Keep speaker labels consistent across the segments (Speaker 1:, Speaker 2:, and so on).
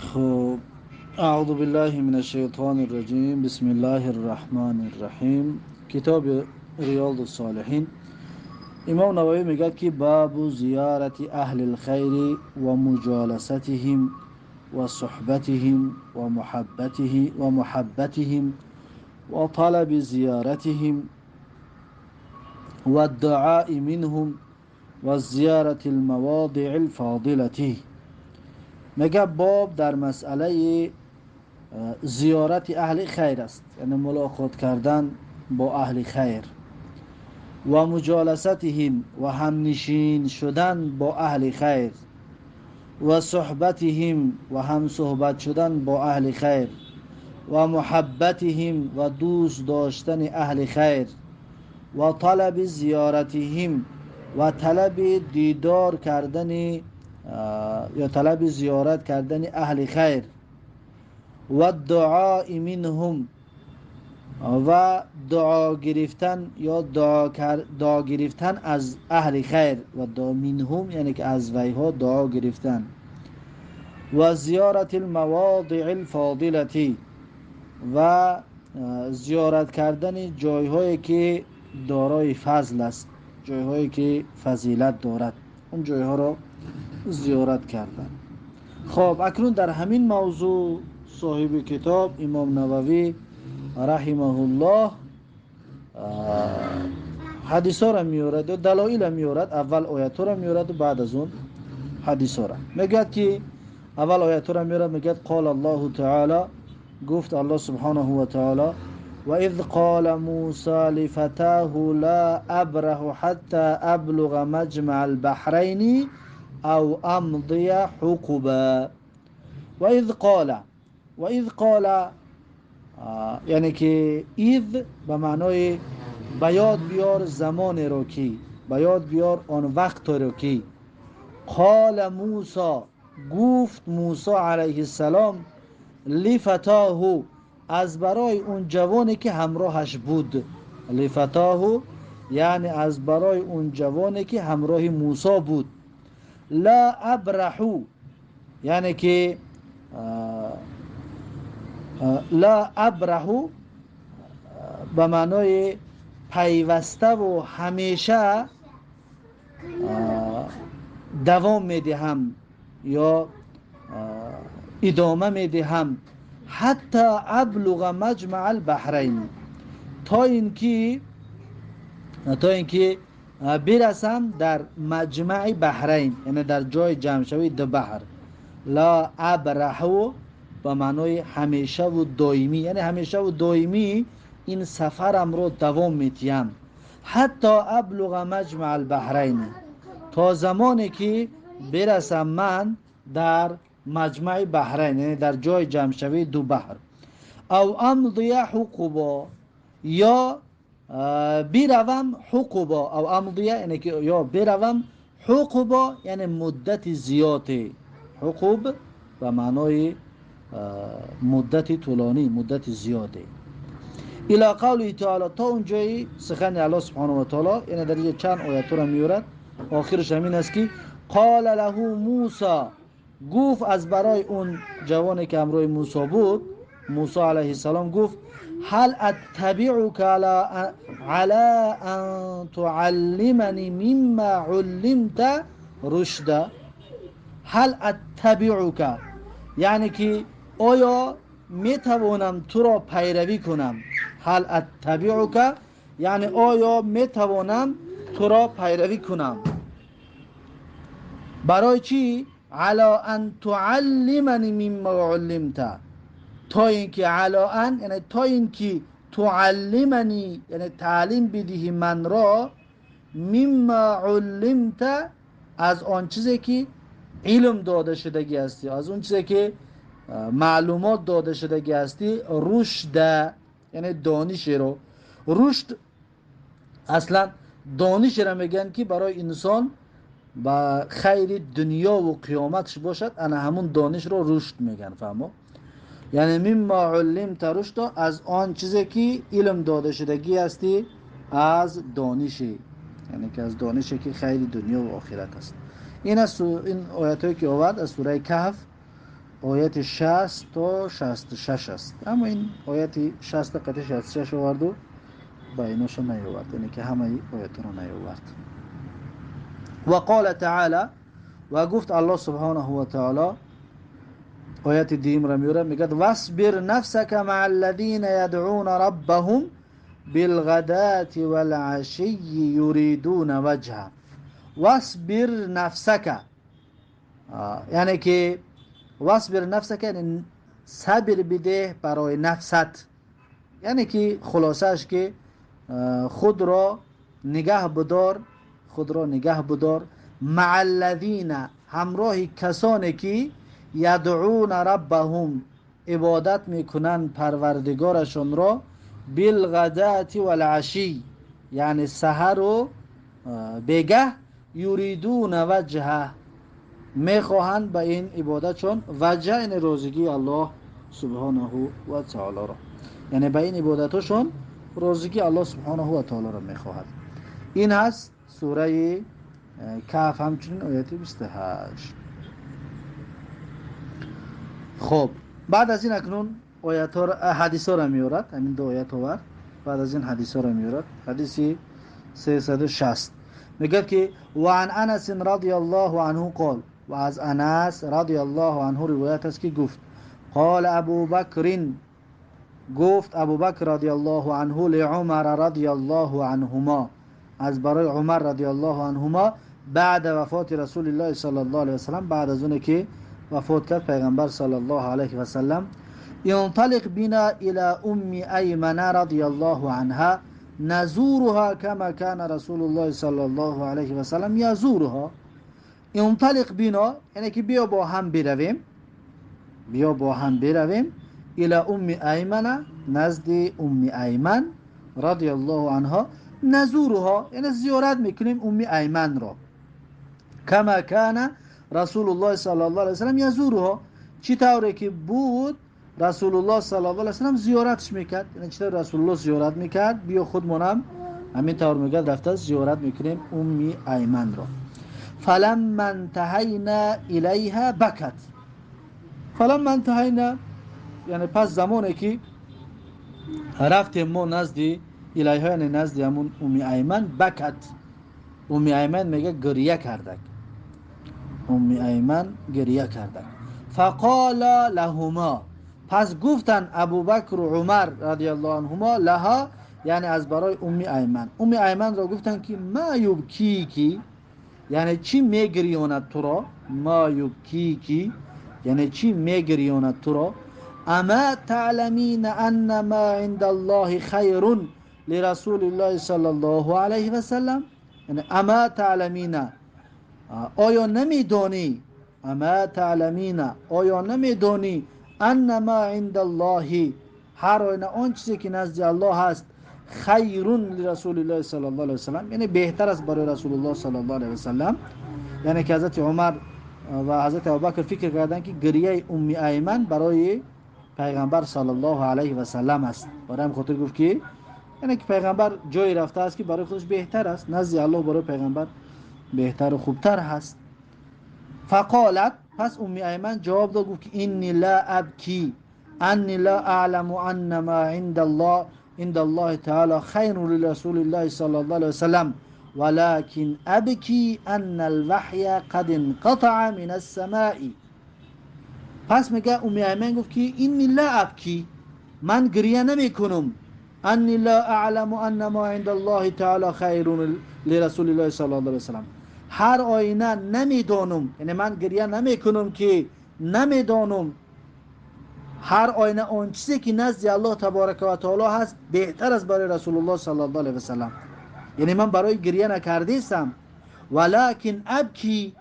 Speaker 1: خب اعوذ بالله من الشیطان الرجیم بسم الله الرحمن الرحیم. کتاب ریاض الصالحین. امام نووی میگه که باب زیارت اهل الخیر و مجالستهم و صحبتهم و محبتهم و طلب زیارتهم و الدعاء منهم و زیارت المواضع الفاضلة. میگه باب در مسئله زیارت اهل خیر است، یعنی ملاقات کردن با اهل خیر و مجالستهم و همنشین شدن با اهل خیر و صحبتهم و هم صحبت شدن با اهل خیر و محبتهم و دوست داشتن اهل خیر و طلب زیارتهم و طلب دیدار کردن یا طلب زیارت کردن اهل خیر و دعا منهم و دعا گرفتن یا دعا گرفتن از اهل خیر و دعا منهم یعنی که از ویها دعا گرفتن و زیارت المواضع الفاضلة و زیارت کردن جایهایی که دارای فضل است، جایهایی که فضیلت دارد، اون جایها را زیارت کردن. خب اکنون در همین موضوع صاحب کتاب امام نووی رحمه الله حدیث ها را میارد و دلایل میارد. اول آیات ها را میارد و بعد از اون حدیث ها را میگه که اول آیات ها را میارد. میگه قال الله تعالی، گفت الله سبحانه و تعالی و اذ قال موسی لفتاه لا ابرح حتى ابلغ مجمع البحرین او امضی حقبا. و اذ قال یعنی که اذ به معنای بیاد بیار زمان رو کی، بیاد بیار آن وقت رو کی. قال موسی، گفت موسی علیه السلام، لفتاه، از برای اون جوانی که همراهش بود. لفتاه یعنی از برای اون جوانی که همراه موسی بود. لا ابرحو یعنی که لا ابرحو به معنای پیوسته و همیشه دوام میدهم یا ادامه میدهم. حتی ابلغ مجمع البحرین، تا اینکه برسم در مجمع بحرین، یعنی در جای جمع شوی دو بحر. لا ابرحو به معنای همیشه و دائمی، یعنی همیشه و دائمی این سفرم رو دوام میتیم. حتی ابلغ مجمع البحرین، تا زمانی که برسم من در مجمع بحرین، یعنی در جای جمع شوی دو بحر. او امضی حقوبا، یا بروم حقوبا. او امضی یعنی که یا بروم حقوبا یعنی مدت زیاده. حقوب به معنای مدت طولانی، مدت زیاده. الى قوله تعالی، تا اونجایی سخن الله سبحانه و تعالی، یعنی در اینجا چند آیات را میارد. آخرش همین است که قال له موسی، گفت از برای اون جوانی که همراه موسی بود، موسی علیه السلام گفت هل اتبعك على ان تعلمني مما علمت رشدا. هل اتبعك یعنی که آیا میتوانم تو را پیروی کنم. هل اتبعك یعنی آیا میتوانم تو را پیروی کنم. برای چی؟ علا ان تعلمنی مما علمت، تا اینکه علا ان یعنی تا اینکه تعلمنی یعنی تعلیم بدهی من را، مما علمت از آن چیزی که علم داده شدگی هستی، از اون چیزی که معلومات داده شدگی هستی. رشد یعنی دانش رو. رشد اصلا دانش را میگن که برای انسان با خیر دنیا و قیامتش باشد، انا همون دانش رو رشد میگن. فهمو؟ یعنی مما علمت رشد، از آن چیزی که علم داده شدگی هستی از دانشی، یعنی که از دانشی که خیر دنیا و آخرت است. این آیاتی که آورد از سوره کهف آیت 60 تا 66 است، اما این آیت 60 قطعه 66 آورد و با ایناش نیاورد، یعنی که همه آیت رو نیاورد. و قال تعالی، و گفت الله سبحانه و تعالی آیت دیم را میاره، میگه واصبر نفسك مع الذين يدعون ربهم بالغداة والعشي يريدون وجهه. واصبر نفسك، یعنی که واصبر نفسك یعنی صبر بده برای نفست، یعنی که خلاصش که خود را نگه بدار، خود را نگه بدار، مع الذین همراه کسانی که یدعون ربهم عبادت میکنند پروردگارشون را، بالغداة والعشی یعنی سحر و بگه، یریدون وجهه میخواهند به این عبادتشون وجه این روزگی الله سبحانه و تعالی را، یعنی به این عبادتشون روزگی الله سبحانه و تعالی را میخواهد. این هست سوره کهف، همچنین آیت 28. خب بعد از این اکنون آیات ها حدیث ها را میارد، همین دو آیت آورد، بعد از این حدیث ها را میارد. حدیث 360 میگه که و عن انس رضی الله عنه قال، و از انس رضی الله عنه روایت است که گفت قال ابو بکر، گفت ابو بکر رضی الله عنه لعمر رضی الله عنهما، از برای عمر رضی الله عنهما بعد وفات رسول الله صلی الله علیه و سلم، بعد از اون که وفات کرد پیغمبر صلی الله علیه و سلم، انطلق بنا الى ام ایمن رضی الله عنها نزورها كما كان رسول الله صلی الله علیه و سلم یزورها. انطلق بنا یعنی که بیا با هم برویم، بیا با هم برویم الى ام ایمن، نزد ام ایمن رضی الله عنها، نزورها یعنی زیارت میکنیم ام ایمن را، کما کان رسول الله صلی الله علیه و سلم یزورها، چی طوری که بود رسول الله صلی الله علیه و سلم زیارتش میکرد، یعنی چطور رسول الله زیارت میکرد بیا خودمون هم همین طور میگه رفته زیارت میکنیم ام ایمن را. فلما انتهینا الیها بکت، فلما انتهینا یعنی پس زمانی که رفتیم ما نزد الیها، یعنی نزد همون ام ایمن، بکت ام ایمن میگه گریه کردک، ام ایمن گریه کردک. فقال لهما، پس گفتن ابو بکر و عمر رضی الله عنهما لها، یعنی از برای ام ایمن، ام ایمن را گفتن که ما یبکیکی، یعنی چی میگریاند تو را، ما یبکیکی یعنی چی میگریاند تو را، اما تعلمین ان ما عند الله خیر لرسول الله صلی الله علیه و سلم، یعنی اما تعلمین آیا نمیدانی، اما تعلمین آیا نمیدانی ان ما عند الله هر آینه آن چیزی که نزد الله هست، خیرون لرسول الله صلی الله علیه و سلم یعنی بهتر است برای رسول الله صلی الله علیه و سلم، یعنی که حضرت عمر و حضرت ابوبکر فکر کردن که گریه ام ایمن برای پیغمبر صلی الله علیه و سلم است، برای هم خاطر گفت که یعنی که پیغمبر جایی رفته است که برای خودش بهتر است، نزد الله برای پیغمبر بهتر و خوبتر هست. فقالت، پس ام ایمن جواب داد گفت که انی لا ابکی انی لا اعلم ان ما عند الله تعالی خیر لرسول الله صلی الله علیه وسلم ولكن ابکی ان الوحی قد انقطع من السماء. پس میگه ام ایمن گفت که انی لا ابکی، من گریه نمی کنم، انی لا اعلم ان ما عند الله تعالی خیر لرسول الله صلی الله علیه وسلم، هر آینه نمیدانم، یعنی من گریه نمی کنم که نمیدانم هر آینه آن چیزی که نزد الله تبارک و تعالی هست بهتر از برای رسول الله صلی الله علیه وسلم، یعنی من برای گریه نکردیستم، ولکن ابکی،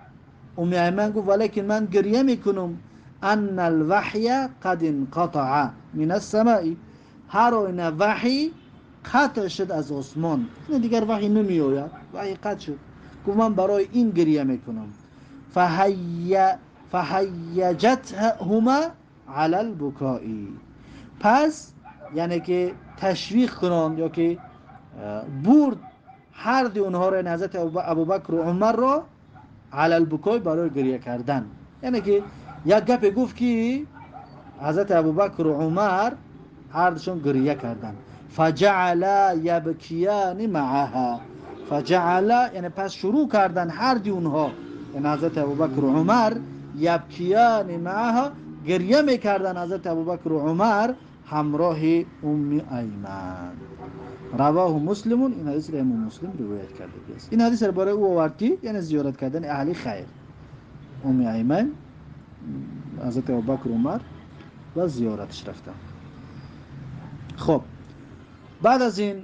Speaker 1: ام ایمن گفت ولیکن من گریه میکنم، ان الوحی قد انقطع من السماء، هر آینه وحی قطع شد از آسمان، یعنی دیگر وحی نمی آید، وحی قطع شد، گفت من برای این گریه میکنم. فهیجتهما علی البکاء، پس یعنی که تشویق کنند یا که برد هر دو اونها را، حضرت ابوبکر و عمر را، علی البکاء برای گریه کردن، یعنی که یک گپ گفت که حضرت ابوبکر و عمر هر دوشون گریه کردن. فجعل یبکیان معها، فجعل یعنی پس شروع کردن هر دی اونها، یعنی حضرت ابوبکر و عمر، یبکیان معها گریه میکردن حضرت ابوبکر و عمر همراه ام ایمن. رواه مسلم، این حدیث را امام مسلم روایت کرده است. این حدیث را برای او آورد که یعنی زیارت کردن اهل خیر، ام ایمن، حضرت ابوبکر و عمر و زیارتش رفتن. خب بعد از این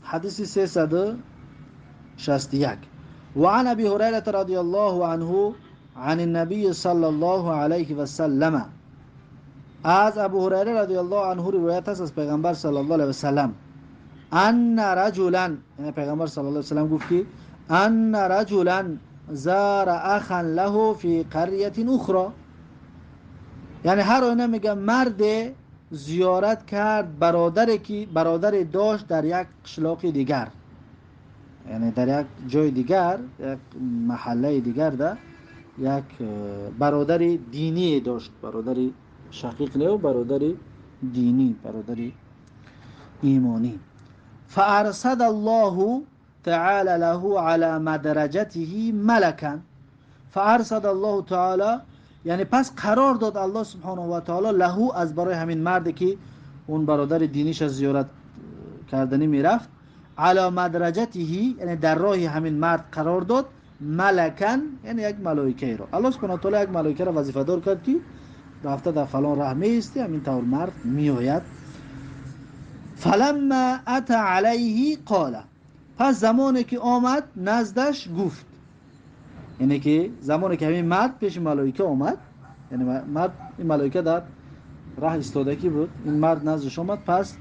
Speaker 1: حدیث 361 وعن ابي هريره رضي الله عنه عن النبي صلى الله عليه وسلم، از ابو هریره رضی الله عنه روایت است از پیغمبر صلی الله علیه و سلم، ان رجلا، یعنی پیغمبر صلی الله علیه و سلم گفت که ان رجلا زار اخا له فی قريه اخرى، یعنی هر آینه میگه مرد زیارت کرد برادری که برادری داشت در یک قشلاق دیگر، یعنی در یک جای دیگر، یک محله دیگر، ده یک برادر دینی داشت، برادر شقیق له و برادر دینی، برادر ایمانی. فارصد الله تعالی له على مدرجته ملکا، فارصد الله تعالی یعنی پس قرار داد الله سبحانه و تعالی له از برای همین مردی که اون برادر دینیش از زیارت کردنی میرفت، علی مدرجته یعنی در راه همین مرد قرار داد، ملکن یعنی یک ملائکه را. الله سبحانه و تعالی یک ملائکه را وظیفه دار کرد که رفته در فلان راه میستی، همین طور مرد میآید. فلما اتى علیه قال، پس زمانی که آمد نزدش گفت، یعنی که زمانی که همین مرد پیش ملائکه آمد، یعنی مرد، این ملائکه در راه ایستادگی بود، این مرد نزدش آمد، پس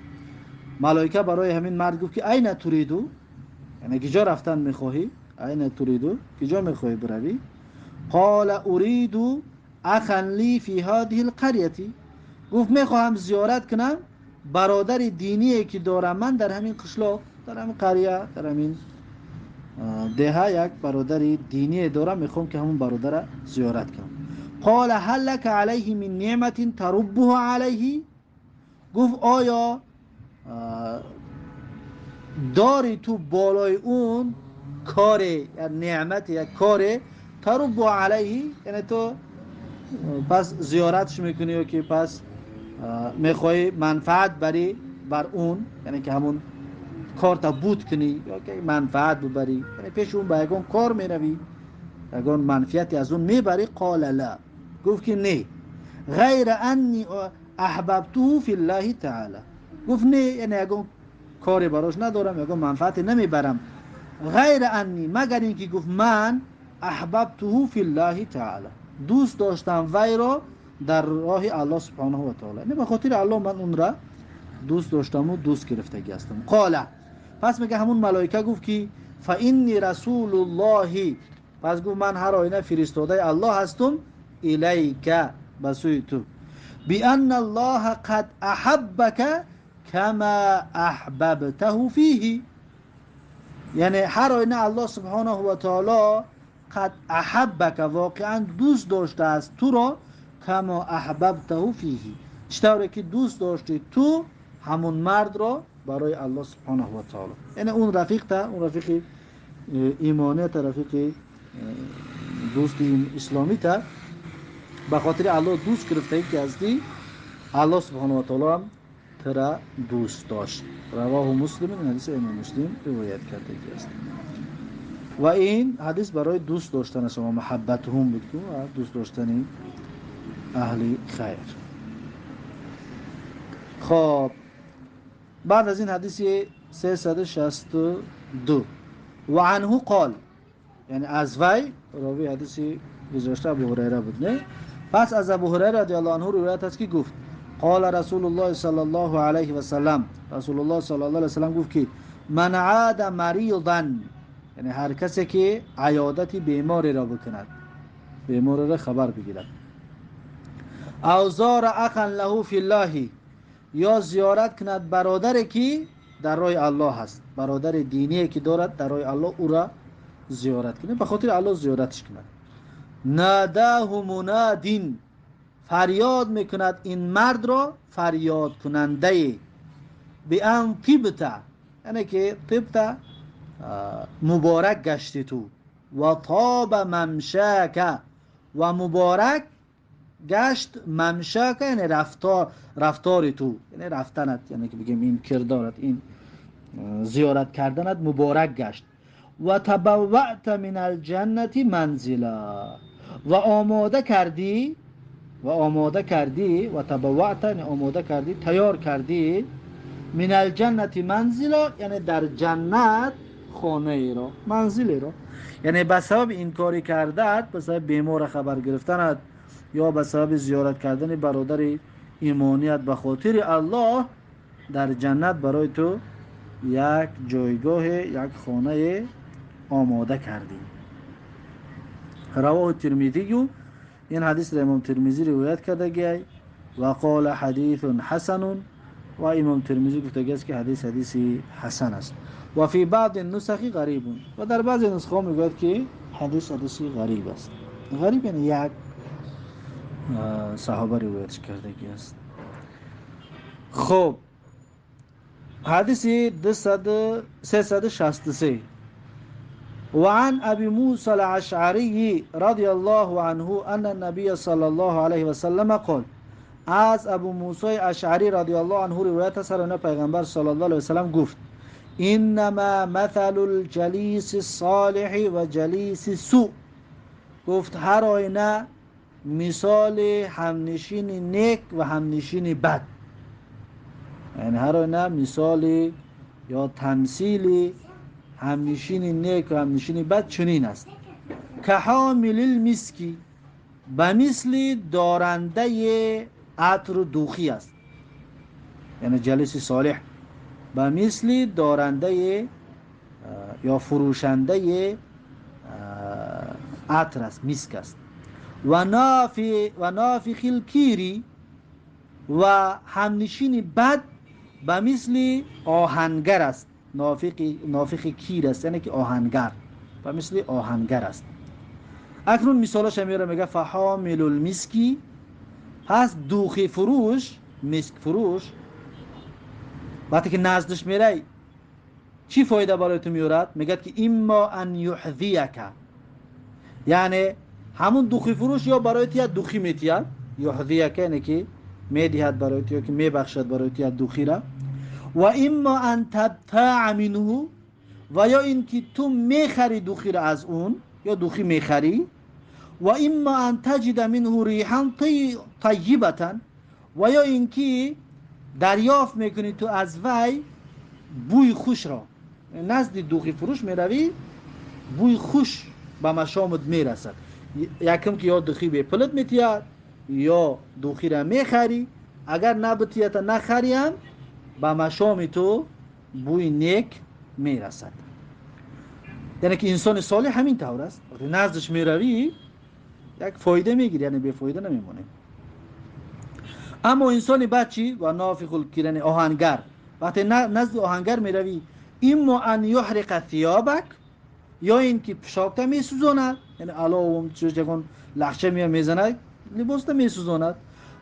Speaker 1: ملائکه برای همین مرد گفت که این تریدو، یعنی کجا رفتن میخواهی، این تریدو کجا میخواهی بروی. قال اريد اخا لي في هذه القريه، گفت میخواهم زیارت کنم برادر دینی که دارم من در همین قشلاق، در همین قریه، در همین ده یک برادر دینی دارم، میخوام که همون برادر زیارت کنم. قال هل لك عليه من نعمه تربه عليه، گفت آیا داری تو بالای اون کار یا نعمت یا کار تربه علیه، یعنی تو پس زیارتش میکنی و که پس میخوای منفعت بری بر اون، یعنی که همون کار تا بود کنی یا که منفعت ببری، یعنی پیش اون با یکون کار میروی، یکون منفعتی از اون میبری. قال لا، گفت که نه، غیر انی احببته فی الله تعالی، گفت نه، یعنی یکون کاری براش ندارم، یکون منفعتی نمیبرم، غیر انی مگر اینکه گفت من احببته فی الله تعالی، دوست داشتم وی را در راه الله سبحانه و تعالی، نه به خاطر الله من اون را دوست داشتم و دوست گرفتگی هستم. قال، پس میگه همون ملائکه گفت که فانی رسول الله، پس گفت من هر آینه فرستاده الله هستم، الیک بسوی تو، بان الله قد احبک کما احببته فیه، یعنی هر آینه الله سبحانه و تعالی قد احبک واقعا دوست داشته است تو را، کما احببته فیه، چطوری که دوست داشتی تو همون مرد را برای الله سبحانه و تعالی، یعنی اون رفیق تا، اون رفیق ایمانی تا، رفیق دوست اسلامی تا، به خاطر الله دوست گرفته که هستی، الله سبحانه و تعالی هم ترا دوست داشت. رواه مسلم، این حدیث امام مسلم روایت کرده است. و این حدیث برای دوست داشتن شما، محبت هم بود و دوست داشتن اهل خیر. خب بعد از این حدیث 362 و عنه قال، یعنی از وی راوی حدیث گذشته ابو هریره بود، نه؟ پس از ابو هریره رضی الله عنه روایت است که گفت قال رسول الله صلی الله علیه و سلم، رسول الله صلی الله علیه و سلم گفت که من عاد مریضا، یعنی هر کسی که عیادت بیماری را بکند، بیماری را خبر بگیرد، او زار اخا له فی الله، یا زیارت کند برادری که در راه الله هست، برادر دینی که دارد در راه الله، او را زیارت کنه، به خاطر الله زیارتش کند. ناداه منادین، فریاد میکند این مرد را فریاد کننده بی ان طبت، یعنی که طبت مبارک گشتی تو، و طاب ممشاک و مبارک گشت ممشاک، یعنی رفتار تو، یعنی رفتنت، یعنی که بگیم این کردارت، این زیارت کردنت مبارک گشت. و تبوأت من الجنة منزلا، و آماده کردی، و تبوأت یعنی آماده کردی، تیار کردی، من الجنة منزلا یعنی در جنت خانه ای را، منزلی را. یعنی به سبب این کاری کردت، به سبب بیمار خبر گرفتنت، یا به سبب زیارت کردن برادر ایمانیت، به خاطر الله در جنت برای تو یک جایگاه، یک خانه آماده کردی. رواه ترمذی، این حدیث را امام ترمذی روایت کرده گی و قال حدیث حسن، و امام ترمذی گفته است که حدیث حسن است. و فی بعض النسخ غریب، و در بعض نسخه ها میگوید که حدیث غریب است. غریب یعنی یک صحابه روایت کرده است. خب حدیث 363 وعن أبي موسى الأشعري رضي الله عنه أن النبي صلى الله عليه وسلم قال، از ابو موسی اشعری رضی الله عنه روایت است از پیغمبر صلی الله علیه و سلم گفت انما مثل الجلیس الصالح و جلیس سوء، گفت هر آینه مثال همنشین نیک و همنشین بد، یعنی هر آینه مثال یا تمثیل همنشین نیک و همنشین بد چنین است که حامل المسکی، به مثل دارنده عطر و دوخی است، یعنی جلیس صالح به مثل دارنده یا فروشنده عطر است، مسک است. و نافخ الکیری، و همنشین بد به مثل آهنگر است، نافخ کیر است یعنی که آهنگر، به مثل آهنگر است. اکنون مثالش میاره، میگه فحامل المسکی، پس دوخی فروش، مسک فروش وقتی که نزدش میره چی فایده برای تو میارد؟ میگه که اما ان یحذیک، یعنی همون دوخی فروش یا برای تو دوخی میتید، یحذیک یعنی که میدهد برای تو، که میبخشد برای تو دوخی را. و اما ان تبتاع منه، و یا اینکه تو میخری دوخی را از اون، یا دوخی میخری. و اما ان تجد منه ریحا طیبتا، و یا اینکه دریافت میکنی تو از وی بوی خوش را، نزد دوخی فروش میروی بوی خوش به مشامت میرسد، یکم که یا دوخی به پلت میتید یا دوخی را میخری، اگر نبتیت نخریم به مشام تو بوی نیک میرسد. یعنی که انسان صالح همین طور است، وقتی نزدش میروی یک فایده میگیری، یعنی به فایده نمیمونه. اما انسان بد چی؟ و نافخ الکیر، آهنگر، وقتی نزد آهنگر میروی اما ان یحرق ثیابک، یا این که پوشاک میسوزاند، یعنی علاوه چون لخچه میزند لباس میسوزاند.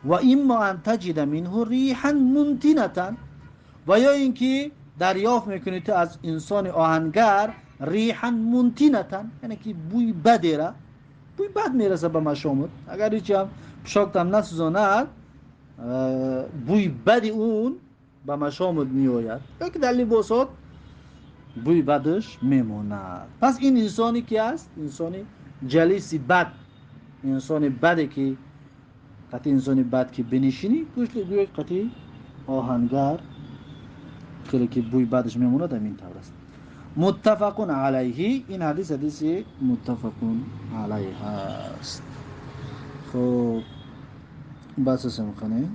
Speaker 1: و اما ان تجد منه ریحا منتنه، و یا این که دریافت میکنی تو از انسان آهنگر ریحا منتنه، یعنی که بوی بدی را، بوی بد میرسه به مشامت، اگر هیچ هم پوشاک نسوزاند بوی بد اون به مشامت میآید، یا که در لباسات بوی بدش میموند. پس این انسانی که است، انسانی جلیسی بد، انسان بده که قطعی انسان بد که بنشینی گوش گوی قطعی آهنگر که بوی بدش میموند، همین طور است. متفق علیه، این حدیث متفق علیه است. خب بس سمخانه.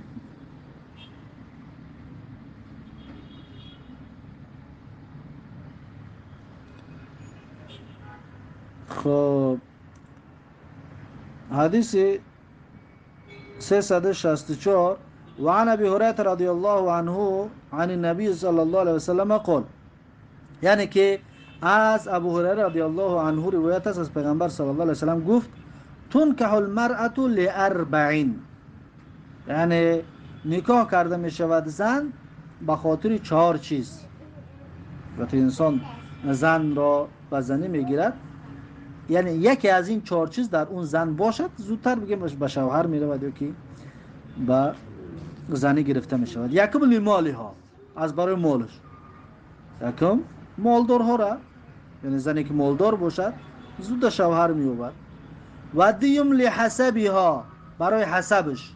Speaker 1: خب حدیث 364 وعن ابي هريره رضي الله عنه عن النبي صلى الله عليه وسلم قال، یعنی که از ابو هریره رضی الله عنه روایت است از پیغمبر صلی الله علیه و سلم گفت تنکح المرأة لاربع، یعنی نکاح کرده می شود زن به خاطر 4 چیز. وقتی انسان زن را به زنی میگیرد، یعنی یکی از این 4 چیز در اون زن باشد، زودتر بگیم به شوهر می رود یا که به زنی گرفته می شود. یکم لیمالی ها، از برای مالش. یکم مالدار ها را، یعنی زنی که مالدار باشد زود شوهر می آورد. و دیم لحسبی ها، برای حسبش،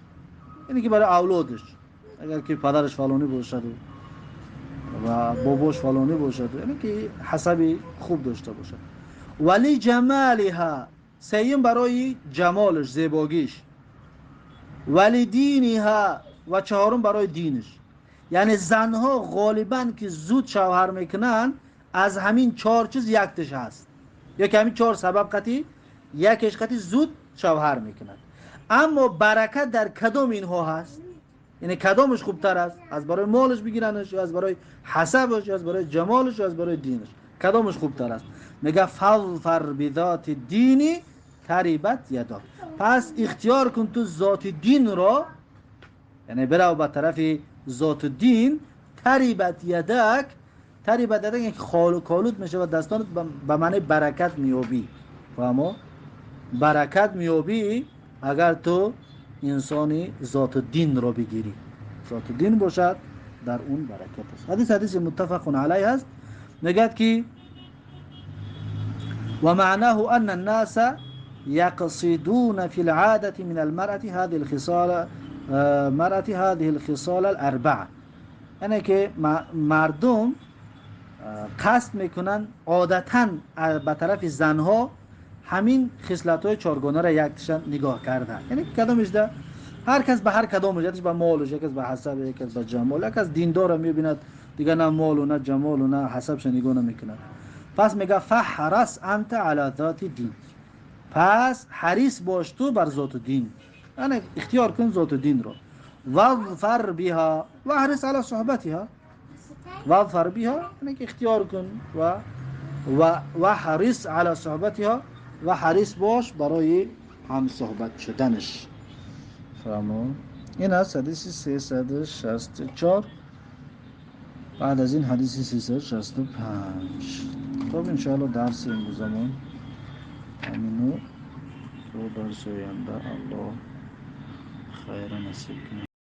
Speaker 1: یعنی که برای اولادش، اگر که پدرش فلانی باشد و باباش فلانی باشد، یعنی که حسبی خوب داشته باشد. ولی جمالها، سیم برای جمالش، زیباگیش. ولی دینها، و چهارم برای دینش. یعنی زنها غالبا که زود شوهر میکنن از همین 4 چیز یکتش هست، یا که همین 4 سبب قطعی یکش قطعی زود شوهر میکنن. اما برکت در کدام اینها هست؟ یعنی کدامش خوبتر است؟ از برای مالش بگیرنش، یا از برای حسبش، یا از برای جمالش، یا از برای دینش؟ کدامش خوبتر است؟ میگه فظفر بذات دینی تریبت یدا. پس اختیار کن تو ذات دین را، یعنی برو به طرف ذات دین. تریبت یدک، تریبت یدک یعنی خال و کالود میشه و دستانت به معنی برکت میابی. فهمو؟ برکت میابی اگر تو انسانی ذات دین را بگیری. ذات دین باشد در اون برکت است. حدیث متفق علیه است. میگه که و معناه ان الناس يقصدون في العادة من المرأة هذه الخصال هذه الخصال الاربعه. یعنی که مردم قصد میکنن عادتاً به طرف زنها همین خصلت‌های 4 گانه را یکتشان نگاه کردن. یعنی کدامش ده، هر کس به هر کدامش، یکیش به مالش، یکیش به حسب، یکیش به جمال، یکیش دیندار را میبیند دیگه نه مال و نه جمال و نه حسبش نگاه نمیکند. پس میگه فحرص انت علی ذات دین، پس حریص باش تو بر ذات دین، یعنی اختیار کن ذات دین رو. واظفر بها و حرص علی صحبتها. واظفر بها یعنی که اختیار کن و حریص علی صحبتها، و حریص باش برای هم صحبت شدنش. فهمون؟ این از حدیث 364. بعد از این حدیث 365. خب انشاءالله درس امروزمون همینو، تو درس آینده الله خیر نصیب کنه.